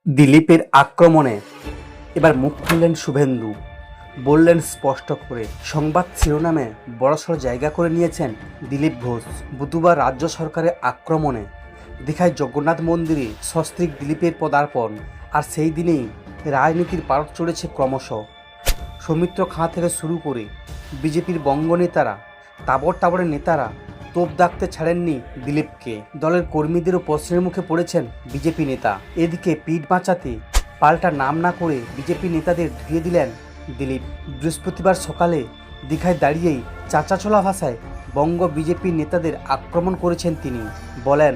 দিলীপের আক্রমণে এবার মুখ খুললেন শুভেন্দু। বললেন স্পষ্ট করে, সংবাদ শিরোনামে বড়সড় জায়গা করে নিয়েছেন দিলীপ ঘোষ। বুধবার রাজ্য সরকারের আক্রমণে দীঘায় জগন্নাথ মন্দিরে সস্ত্রীক দিলীপের পদার্পণ, আর সেই দিনেই রাজনীতির পারদ চড়েছে ক্রমশ। সৌমিত্র খাঁ থেকে শুরু করে বিজেপির বঙ্গ নেতারা, তাবড় নেতারা তোপ দাগতে ছাড়েননি দিলীপকে। দলের কর্মীদেরও প্রশ্নের মুখে পড়েছেন বিজেপি নেতা। এদিকে পিঠ বাঁচাতে পাল্টা নাম না করে বিজেপি নেতাদের ধুয়ে দিলেন দিলীপ। বৃহস্পতিবার সকালে দীঘায় দাঁড়িয়েই চাচাছোলা ভাষায় বঙ্গ বিজেপি নেতাদের আক্রমণ করেছেন তিনি। বলেন,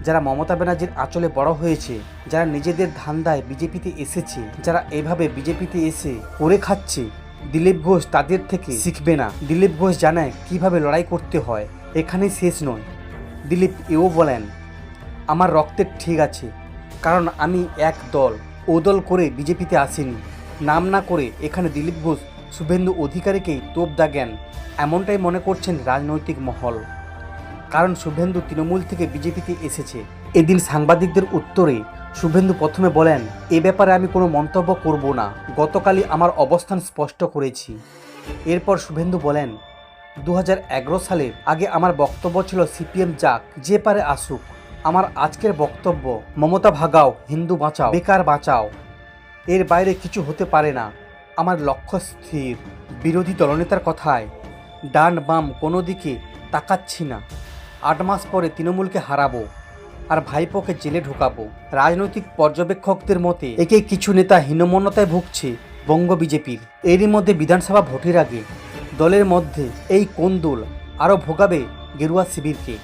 যারা মমতা ব্যানার্জির আঁচলে বড় হয়েছে, যারা নিজেদের ধান্দায় বিজেপিতে এসেছে, যারা এভাবে বিজেপিতে এসে করে খাচ্ছে, দিলীপ ঘোষ তাদের থেকে শিখবে না। দিলীপ ঘোষ জানায় কিভাবে লড়াই করতে হয়। এখানেই শেষ নয়। দিলীপ এও বলেন, আমার রক্তের ঠিক আছে, কারণ আমি এক দল ও দল করে বিজেপিতে আসিনি। নাম না করে এখানে দিলীপ ঘোষ শুভেন্দু অধিকারীকেই তোপ দাগেন, এমনটাই মনে করছেন রাজনৈতিক মহল। কারণ শুভেন্দু তৃণমূল থেকে বিজেপিতে এসেছে। এদিন সাংবাদিকদের উত্তরে শুভেন্দু প্রথমে বলেন, এ ব্যাপারে আমি কোনো মন্তব্য করব না, গতকালই আমার অবস্থান স্পষ্ট করেছি। এরপর শুভেন্দু বলেন, 2011 সালের আগে আমার বক্তব্য ছিল সিপিএম যাক, যে পারে আসুক। আমার আজকের বক্তব্য মমতা ভাগাও, হিন্দু বাঁচাও, বেকার বাঁচাও, এর বাইরে কিছু হতে পারে না। আমার লক্ষ্য স্থির। বিরোধী দলনেতার কথায় ডান বাম কোনো দিকে তাকাচ্ছি না। 8 মাস পরে তৃণমূলকে হারাবো আর ভাইপোকে জেলে ঢোকাবো। রাজনৈতিক পর্যবেক্ষকদের মতে একে কিছু নেতা হীনমন্যতায় ভুগছে বঙ্গ বিজেপির। এরই মধ্যে বিধানসভা ভোটের আগে দলের মধ্যে এই কোন্দল আরও ভোগাবে গেরুয়া শিবিরকে।